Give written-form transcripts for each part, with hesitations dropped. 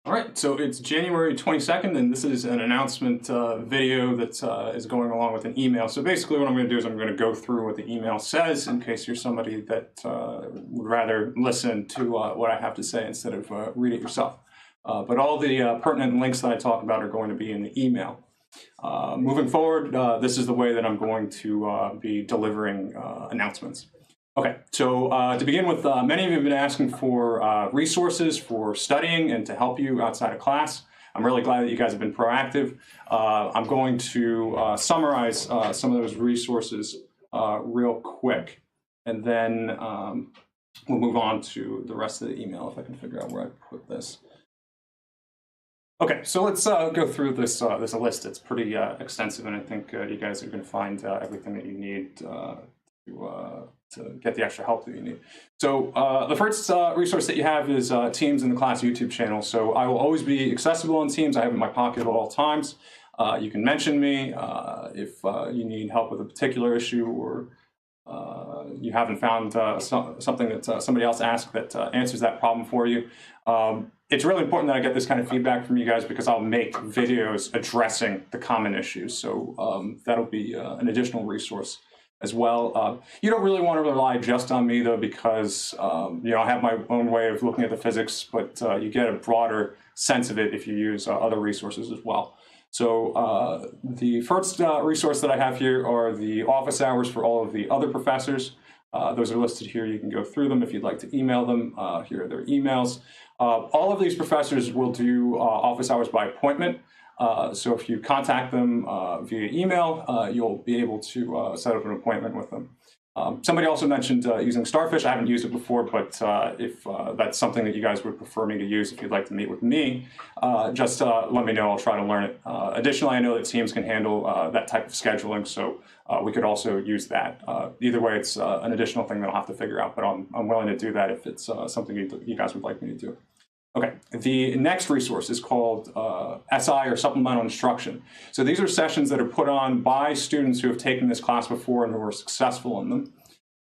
All right, so it's January 22nd, and this is an announcement video that is going along with an email. So basically what I'm going to do is I'm going to go through what the email says in case you're somebody that would rather listen to what I have to say instead of read it yourself. But all the pertinent links that I talk about are going to be in the email. Moving forward, this is the way that I'm going to be delivering announcements. Okay, so to begin with, many of you have been asking for resources for studying and to help you outside of class. I'm really glad that you guys have been proactive. I'm going to summarize some of those resources real quick, and then we'll move on to the rest of the email if I can figure out where I put this. Okay, so let's go through this list. It's pretty extensive, and I think you guys are going to find everything that you need to get the extra help that you need. So the first resource that you have is Teams in the Class YouTube channel. So I will always be accessible on Teams. I have it in my pocket at all times. You can mention me if you need help with a particular issue, or you haven't found something that somebody else asked that answers that problem for you. It's really important that I get this kind of feedback from you guys because I'll make videos addressing the common issues. So that'll be an additional resource as well. You don't really want to rely just on me though, because you know, I have my own way of looking at the physics, but you get a broader sense of it if you use other resources as well. So the first resource that I have here are the office hours for all of the other professors. Those are listed here. You can go through them if you'd like to email them. Here are their emails. All of these professors will do office hours by appointment. So if you contact them via email, you'll be able to set up an appointment with them. Somebody also mentioned using Starfish. I haven't used it before, but if that's something that you guys would prefer me to use, if you'd like to meet with me, just let me know. I'll try to learn it. Additionally, I know that Teams can handle that type of scheduling, so we could also use that. Either way, it's an additional thing that I'll have to figure out, but I'm willing to do that if it's something you guys would like me to do. Okay, the next resource is called SI, or Supplemental Instruction. So these are sessions that are put on by students who have taken this class before and who are successful in them.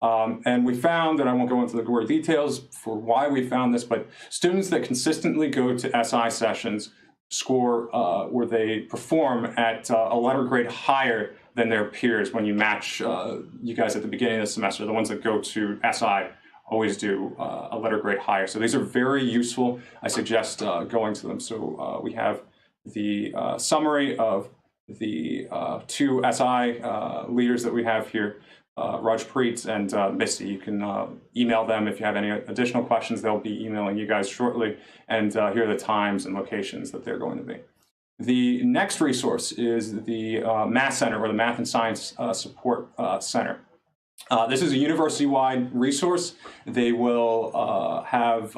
And we found, and I won't go into the gory details for why we found this, but students that consistently go to SI sessions score where they perform at a letter grade higher than their peers when you match you guys at the beginning of the semester. The ones that go to SI always do a letter grade higher. So these are very useful. I suggest going to them. So we have the summary of the two SI leaders that we have here, Rajpreet and Misty. You can email them if you have any additional questions. They'll be emailing you guys shortly. And here are the times and locations that they're going to be. The next resource is the Math Center, or the Math and Science Support Center. This is a university-wide resource. They will have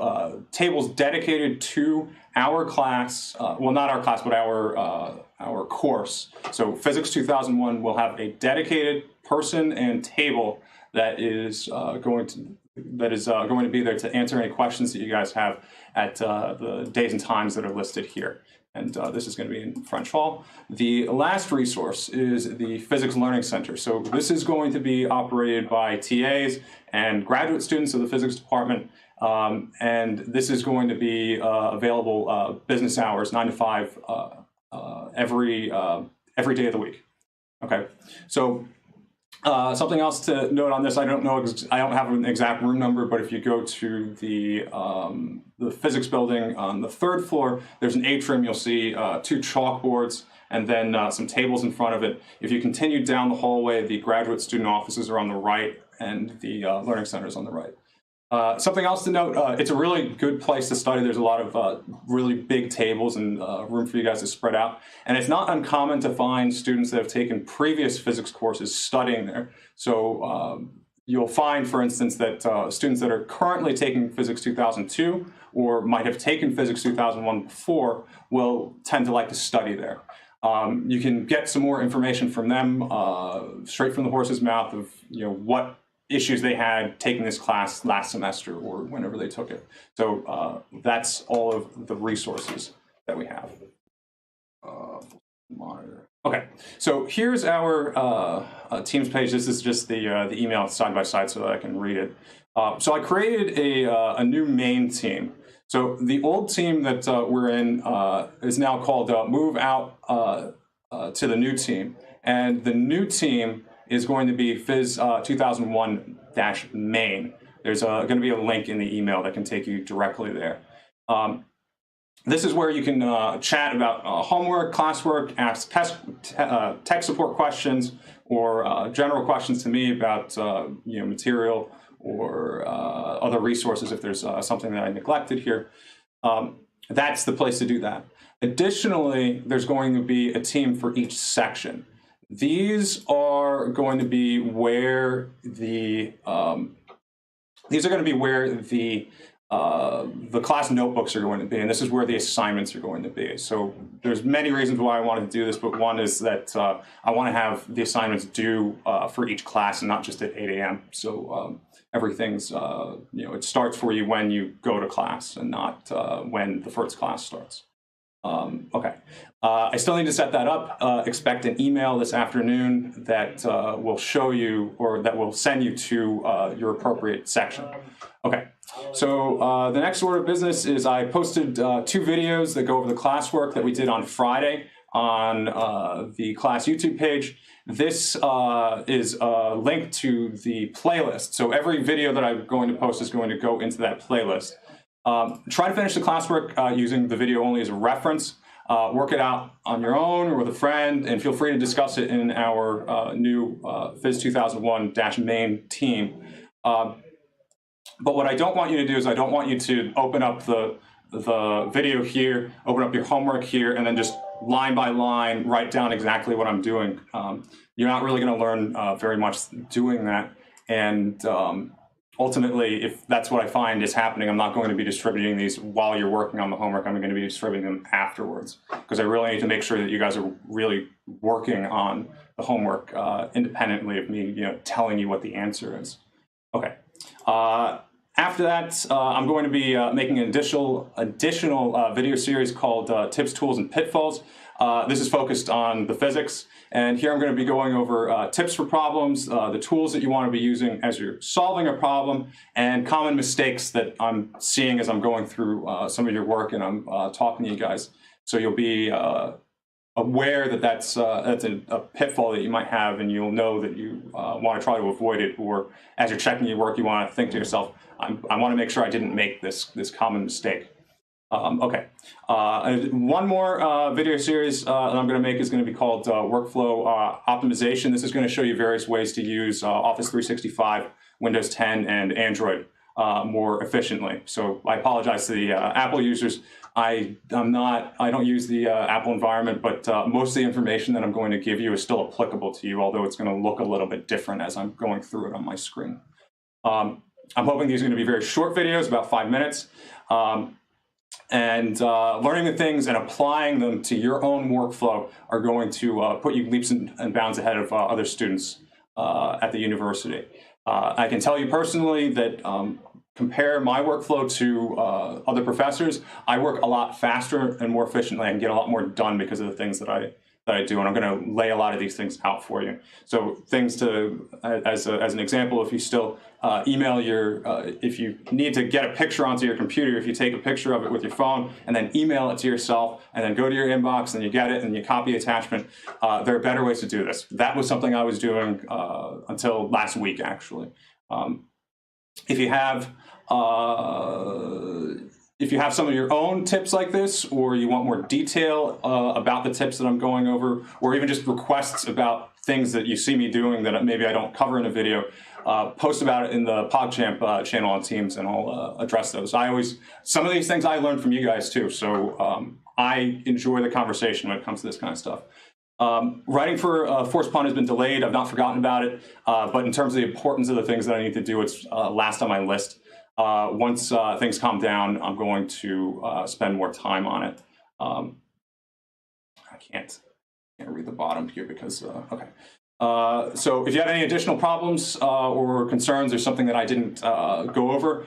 tables dedicated to our class, well, not our class, but our course. So Physics 2001 will have a dedicated person and table that is going to be there to answer any questions that you guys have at the days and times that are listed here. And this is going to be in French Hall. The last resource is the Physics Learning Center. So this is going to be operated by TAs and graduate students of the physics department. And this is going to be available business hours, 9 to 5, every day of the week. Okay, so something else to note on this, I don't have an exact room number, but if you go to the physics building on the 3rd floor, there's an atrium. You'll see 2 chalkboards and then some tables in front of it. If you continue down the hallway, the graduate student offices are on the right and the learning center is on the right. Something else to note, it's a really good place to study. There's a lot of really big tables and room for you guys to spread out. And it's not uncommon to find students that have taken previous physics courses studying there. So you'll find, for instance, that students that are currently taking Physics 2002 or might have taken Physics 2001 before will tend to like to study there. You can get some more information from them straight from the horse's mouth of what issues they had taking this class last semester or whenever they took it. So that's all of the resources that we have. Monitor. Okay, so here's our Teams page. This is just the email side by side so that I can read it. So I created a new main team. So the old team that we're in is now called Move Out to the new team. And the new team is going to be PHYS2001-main. There's going to be a link in the email that can take you directly there. This is where you can chat about homework, classwork, ask tech support questions, or general questions to me about material or other resources if there's something that I neglected here. That's the place to do that. Additionally, there's going to be a team for each section. These are going to be where the class notebooks are going to be, and this is where the assignments are going to be. So there's many reasons why I wanted to do this, but one is that I want to have the assignments due for each class and not just at 8 a.m. So everything's, it starts for you when you go to class and not when the first class starts. Okay, I still need to set that up. Expect an email this afternoon that will show you, or that will send you to your appropriate section. Okay, so the next order of business is I posted 2 videos that go over the classwork that we did on Friday on the class YouTube page. This is a link to the playlist. So every video that I'm going to post is going to go into that playlist. Try to finish the classwork using the video only as a reference. Work it out on your own or with a friend, and feel free to discuss it in our new PHYS2001-main team. But what I don't want you to do is I don't want you to open up the video here, open up your homework here, and then just line by line write down exactly what I'm doing. You're not really going to learn very much doing that. And ultimately, if that's what I find is happening, I'm not going to be distributing these while you're working on the homework. I'm going to be distributing them afterwards, because I really need to make sure that you guys are really working on the homework independently of me, telling you what the answer is. Okay. After that, I'm going to be making an additional video series called Tips, Tools, and Pitfalls. This is focused on the physics, and here I'm going to be going over tips for problems, the tools that you want to be using as you're solving a problem, and common mistakes that I'm seeing as I'm going through some of your work and I'm talking to you guys. So you'll be aware that that's a pitfall that you might have, and you'll know that you want to try to avoid it, or as you're checking your work, you want to think to yourself, I want to make sure I didn't make this common mistake. Okay, one more video series that I'm going to make is going to be called Workflow Optimization. This is going to show you various ways to use Office 365, Windows 10, and Android more efficiently. So I apologize to the Apple users. I don't use the Apple environment, but most of the information that I'm going to give you is still applicable to you, although it's going to look a little bit different as I'm going through it on my screen. I'm hoping these are going to be very short videos, about 5 minutes. And learning the things and applying them to your own workflow are going to put you leaps and bounds ahead of other students at the university. I can tell you personally that compare my workflow to other professors, I work a lot faster and more efficiently. I can get a lot more done because of the things that I do, and I'm going to lay a lot of these things out for you. So things to, as an example, if you still email if you need to get a picture onto your computer, if you take a picture of it with your phone and then email it to yourself and then go to your inbox and you get it and you copy attachment, there are better ways to do this. That was something I was doing until last week, actually. If you have some of your own tips like this, or you want more detail about the tips that I'm going over, or even just requests about things that you see me doing that maybe I don't cover in a video, post about it in the PogChamp channel on Teams, and I'll address those. Some of these things I learned from you guys too, so I enjoy the conversation when it comes to this kind of stuff. Writing for Forced Pun has been delayed. I've not forgotten about it, but in terms of the importance of the things that I need to do, it's last on my list. Once things calm down, I'm going to spend more time on it. I can't read the bottom here because, okay. So if you have any additional problems or concerns or something that I didn't go over,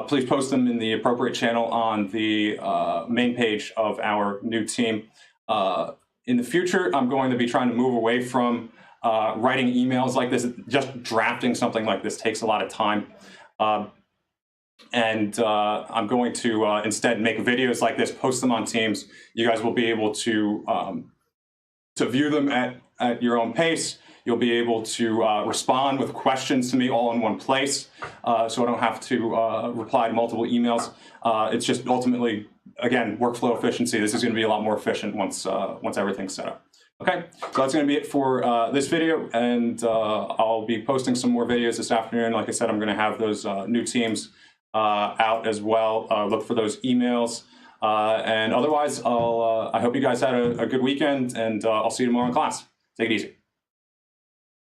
please post them in the appropriate channel on the main page of our new team. In the future, I'm going to be trying to move away from writing emails like this. Just drafting something like this takes a lot of time. And I'm going to instead make videos like this, post them on Teams. You guys will be able to view them at your own pace. You'll be able to respond with questions to me all in one place, so I don't have to reply to multiple emails. It's just ultimately, again, workflow efficiency. This is going to be a lot more efficient once everything's set up. Okay, so that's going to be it for this video, and I'll be posting some more videos this afternoon. Like I said, I'm going to have those new teams out as well. Look for those emails. And otherwise, I hope you guys had a good weekend, and I'll see you tomorrow in class. Take it easy.